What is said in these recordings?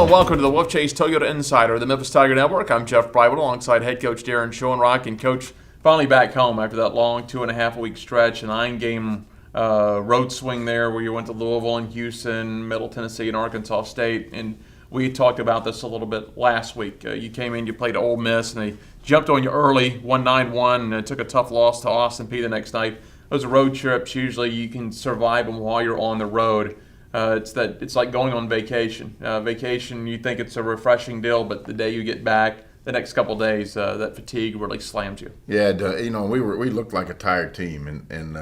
and welcome to the Wolfchase Toyota Insider, the Memphis Tiger Network. I'm Jeff Brightwell alongside head coach Daron Schoenrock, and coach finally back home after that long 2.5-week stretch, a 9-game road swing there where you went to Louisville and Houston, Middle Tennessee, and Arkansas State. And we talked about this a little bit last week. You came in, you played Ole Miss, and they jumped on you early, won 9-1, and took a tough loss to Austin Peay the next night. Those road trips, usually you can survive them while you're on the road. It's like going on vacation. Vacation, you think it's a refreshing deal, but the day you get back, the next couple of days, that fatigue really slams you. Yeah, we looked like a tired team, and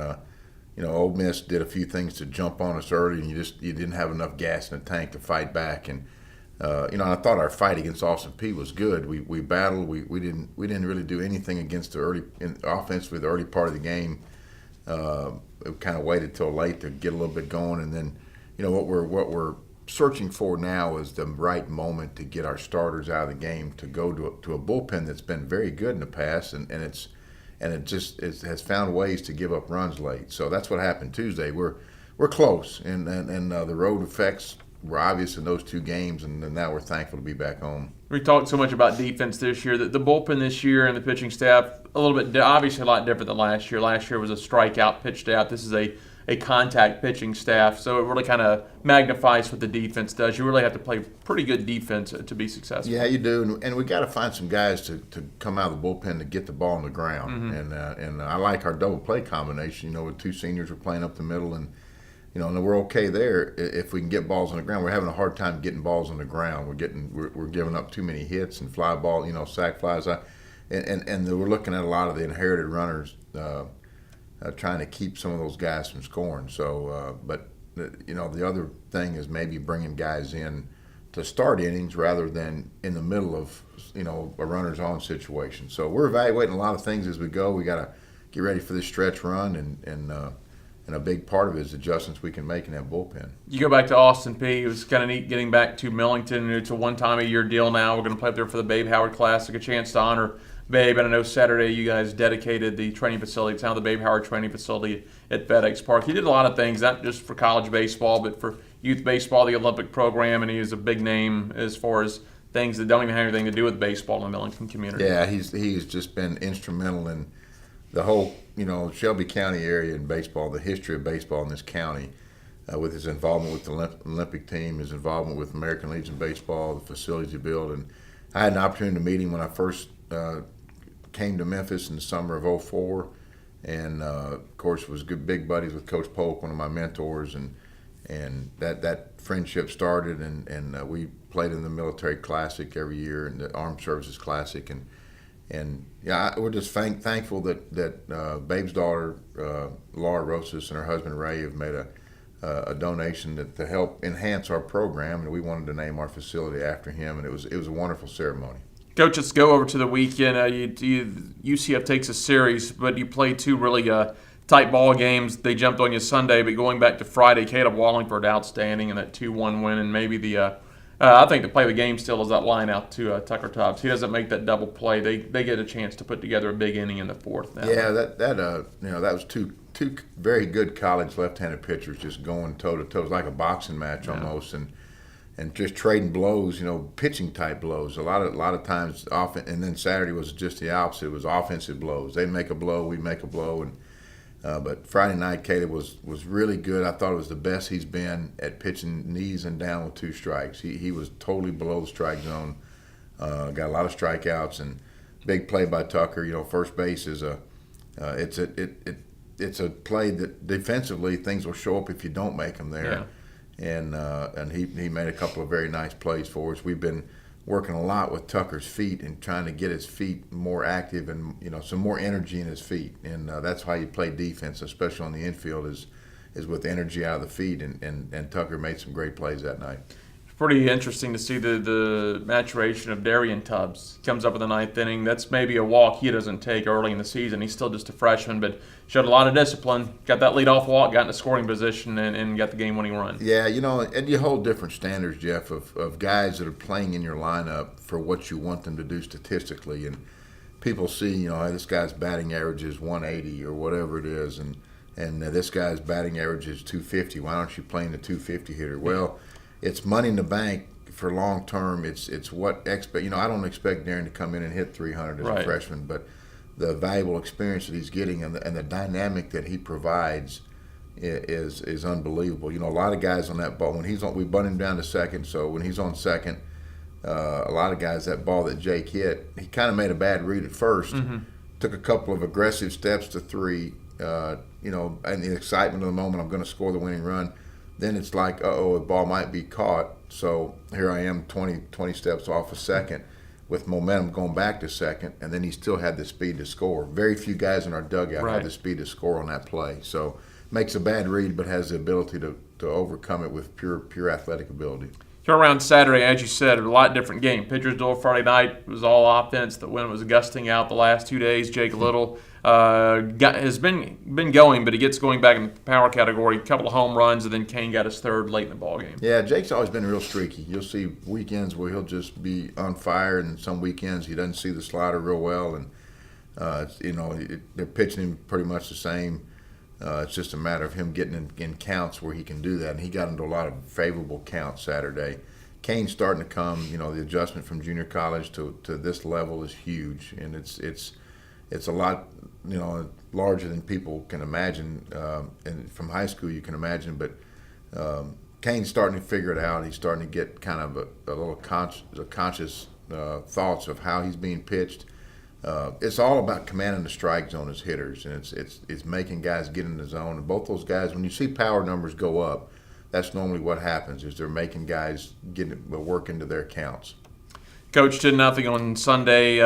Ole Miss did a few things to jump on us early, and you didn't have enough gas in the tank to fight back. And I thought our fight against Austin Peay was good. We battled. We didn't really do anything against the offense with the early part of the game. We kind of waited till late to get a little bit going, and then. What we're searching for now is the right moment to get our starters out of the game, to go to a bullpen that's been very good in the past, and it has found ways to give up runs late. So that's what happened Tuesday. We're close, and the road effects were obvious in those two games, and now we're thankful to be back home. We talked so much about defense this year. The bullpen this year and the pitching staff, a little bit obviously a lot different than last year. Last year was a strikeout pitch staff. This is a contact pitching staff, so it really kind of magnifies what the defense does. You really have to play pretty good defense to be successful. Yeah, you do, and we got to find some guys to come out of the bullpen to get the ball on the ground. Mm-hmm. And I like our double play combination. With two seniors, we're playing up the middle, and and we're okay there if we can get balls on the ground. We're having a hard time getting balls on the ground. We're giving up too many hits and fly ball, sac flies. And we're looking at a lot of the inherited runners. Trying to keep some of those guys from scoring. So, but the other thing is maybe bringing guys in to start innings rather than in the middle of a runners on situation. So we're evaluating a lot of things as we go. We got to get ready for this stretch run, and a big part of it is adjustments we can make in that bullpen. You go back to Austin Peay. It was kind of neat getting back to Millington. It's a one-time-a-year deal now. We're going to play up there for the Babe Howard Classic, a chance to honor Babe. And I know Saturday you guys dedicated the training facility. It's now the Babe Howard Training Facility at FedEx Park. He did a lot of things, not just for college baseball, but for youth baseball, the Olympic program, and he is a big name as far as things that don't even have anything to do with baseball in the Millington community. Yeah, he's just been instrumental in the whole Shelby County area in baseball, the history of baseball in this county, with his involvement with the Olympic team, his involvement with American Legion Baseball, the facilities he built. And I had an opportunity to meet him when I first came to Memphis in the summer of '04, and of course was big buddies with Coach Polk, one of my mentors, and that friendship started, and we played in the Military Classic every year and the Armed Services Classic, and yeah, we're just thankful that Babe's daughter Laura Rosas and her husband Ray have made a donation to help enhance our program, and we wanted to name our facility after him, and it was a wonderful ceremony. Coach, let's go over to the weekend. UCF takes a series, but you played two really tight ball games. They jumped on you Sunday, but going back to Friday, Caleb Wallingford outstanding in that 2-1 win, and maybe I think the play of the game still is that line out to Tucker Tubbs. He doesn't make that double play. They get a chance to put together a big inning in the fourth now. Yeah, that was two very good college left-handed pitchers just going toe-to-toe. It was like a boxing match almost, and just trading blows, pitching type blows. A lot of times, and then Saturday was just the opposite. It was offensive blows. They make a blow, we make a blow, and but Friday night, Caleb was really good. I thought it was the best he's been at pitching knees and down with 2 strikes. He was totally below the strike zone. Got a lot of strikeouts, and big play by Tucker. First base is it's a play that defensively things will show up if you don't make them there. Yeah. And he made a couple of very nice plays for us. We've been working a lot with Tucker's feet and trying to get his feet more active and some more energy in his feet. And that's how you play defense, especially on the infield, is with energy out of the feet. And Tucker made some great plays that night. Pretty interesting to see the maturation of Darian Tubbs. Comes up in the 9th inning. That's maybe a walk he doesn't take early in the season. He's still just a freshman, but showed a lot of discipline. Got that leadoff walk, got in a scoring position, and got the game-winning run. Yeah, and you hold different standards, Jeff, of guys that are playing in your lineup for what you want them to do statistically. And people see, hey, this guy's batting average is 180 or whatever it is, and this guy's batting average is 250. Why aren't you playing the 250 hitter? Well, it's money in the bank for long term, it's what expect. I don't expect Daron to come in and hit 300 as a freshman, but the valuable experience that he's getting and the dynamic that he provides is unbelievable. A lot of guys on that ball, when he's on, we bunt him down to second. So when he's on second, a lot of guys, that ball that Jake hit, he kind of made a bad read at first, took a couple of aggressive steps to three, and the excitement of the moment, I'm going to score the winning run. Then it's like, the ball might be caught. So here I am 20 steps off a second with momentum going back to second, and then he still had the speed to score. Very few guys in our dugout had the speed to score on that play. So makes a bad read, but has the ability to overcome it with pure athletic ability. Turn around Saturday, as you said, a lot different game. Pitchers duel Friday night. It was all offense. The wind was gusting out the last 2 days. Jake Little has been going, but he gets going back in the power category. A couple of home runs, and then Kane got his third late in the ball game. Yeah, Jake's always been real streaky. You'll see weekends where he'll just be on fire, and some weekends he doesn't see the slider real well, and they're pitching him pretty much the same. It's just a matter of him getting in counts where he can do that, and he got into a lot of favorable counts Saturday. Kane's starting to come. The adjustment from junior college to this level is huge, and it's a lot larger than people can imagine, and from high school you can imagine. But Kane's starting to figure it out. He's starting to get kind of a little conscious thoughts of how he's being pitched. It's all about commanding the strike zone as hitters, and it's making guys get in the zone. And both those guys, when you see power numbers go up, that's normally what happens, is they're making guys get work into their counts. Coach did nothing on Sunday.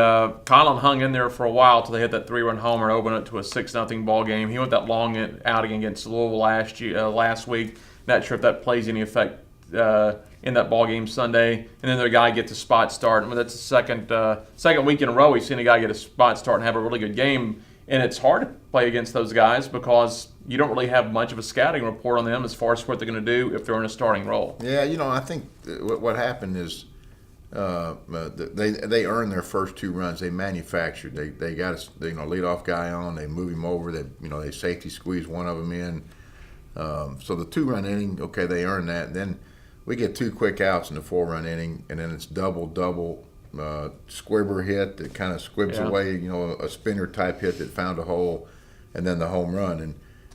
Colin hung in there for a while till they hit that 3-run homer and opened it to a 6-0 ball game. He went that long outing against Louisville last week. Not sure if that plays any effect in that ball game Sunday. And then their guy gets a spot start. That's the second week in a row we've seen a guy get a spot start and have a really good game. And it's hard to play against those guys because you don't really have much of a scouting report on them as far as what they're going to do if they're in a starting role. Yeah, I think what happened is they earned their first 2 runs. They manufactured. They got a leadoff guy on. They move him over. They safety squeeze one of them in. So the 2-run inning, okay, they earned that. Then we get 2 quick outs in the 4-run inning, and then it's double squibber hit that kind of squibs away, a spinner type hit that found a hole, and then the home run.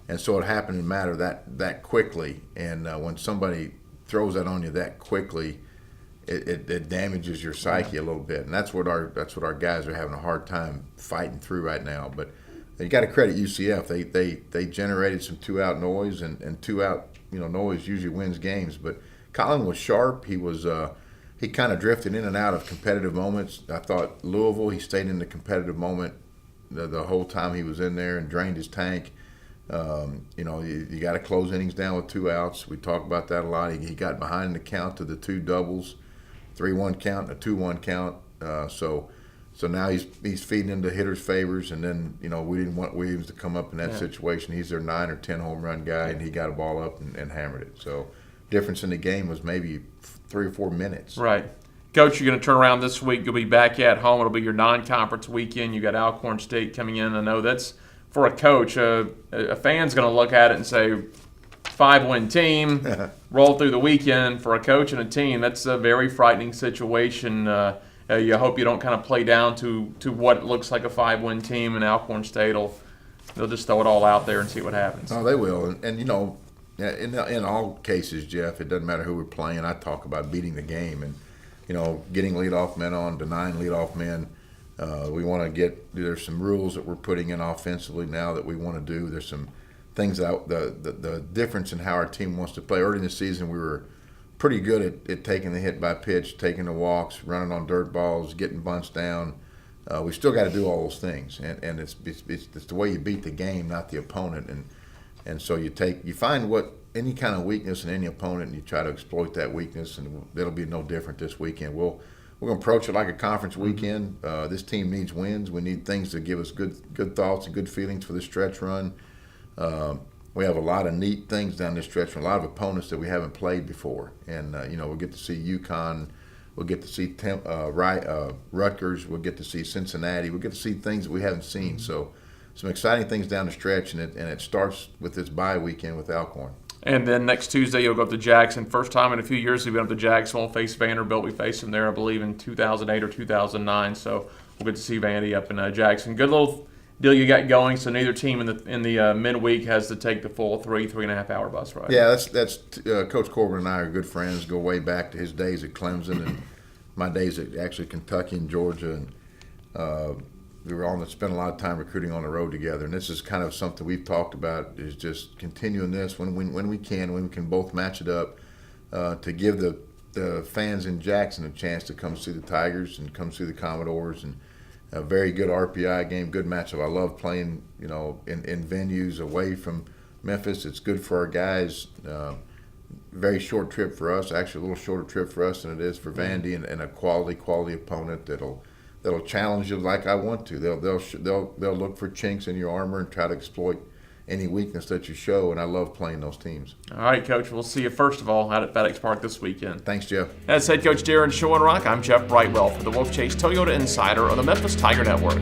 And so it happened in a matter that quickly. And when somebody throws that on you that quickly, it damages your psyche a little bit. And that's what our guys are having a hard time fighting through right now. But you got to credit UCF. They generated some 2-out noise, and 2-out noise usually wins games. But Colin was sharp. He kind of drifted in and out of competitive moments. I thought Louisville, he stayed in the competitive moment the whole time he was in there and drained his tank. You got to close innings down with 2 outs. We talk about that a lot. He got behind the count to the 2 doubles, 3-1 count and a 2-1 count. So now he's feeding into hitters' favors, and then we didn't want Williams to come up in that situation. He's their 9 or 10 home run guy, and he got a ball up and hammered it. So difference in the game was maybe 3 or 4 minutes. Right. Coach, you're going to turn around this week. You'll be back at home. It'll be your non-conference weekend. You got Alcorn State coming in. I know that's, for a coach, a fan's going to look at it and say, 5-win team, roll through the weekend. For a coach and a team, that's a very frightening situation. You hope you don't kind of play down to what looks like a 5-win team, and Alcorn State they'll just throw it all out there and see what happens. Oh, they will. And in all cases, Jeff, it doesn't matter who we're playing. I talk about beating the game and, getting leadoff men on, denying leadoff men. We want to there's some rules that we're putting in offensively now that we want to do. There's some things that the difference in how our team wants to play. Early in the season, we were pretty good at taking the hit by pitch, taking the walks, running on dirt balls, getting bunts down. We still got to do all those things, and it's the way you beat the game, not the opponent. And so you find any kind of weakness in any opponent, and you try to exploit that weakness, and it'll be no different this weekend. We're going to approach it like a conference weekend. This team needs wins. We need things to give us good thoughts and good feelings for the stretch run. We have a lot of neat things down this stretch run, a lot of opponents that we haven't played before. And, we'll get to see UConn. We'll get to see Rutgers. We'll get to see Cincinnati. We'll get to see things that we haven't seen. So some exciting things down the stretch, and it starts with this bye weekend with Alcorn. And then next Tuesday, you'll go up to Jackson. First time in a few years we've been up to Jackson. We'll face Vanderbilt. We faced them there, I believe, in 2008 or 2009. So we'll get to see Vandy up in Jackson. Good little deal you got going. So neither team in the midweek has to take the full 3.5 hour bus ride. Yeah, that's Coach Corbin and I are good friends. Go way back to his days at Clemson and my days at actually Kentucky and Georgia. And we were spent a lot of time recruiting on the road together. And this is kind of something we've talked about, is just continuing this when we can both match it up to give the fans in Jackson a chance to come see the Tigers and come see the Commodores. And a very good RPI game, good matchup. I love playing, in venues away from Memphis. It's good for our guys. Very short trip for us, actually a little shorter trip for us than it is for Vandy, and a quality opponent that'll challenge you like I want to. They'll look for chinks in your armor and try to exploit any weakness that you show, and I love playing those teams. All right, Coach. We'll see you first of all out at FedEx Park this weekend. Thanks, Jeff. As head coach Daron Schoenrock, I'm Jeff Brightwell for the Wolfchase Toyota Insider on the Memphis Tiger Network.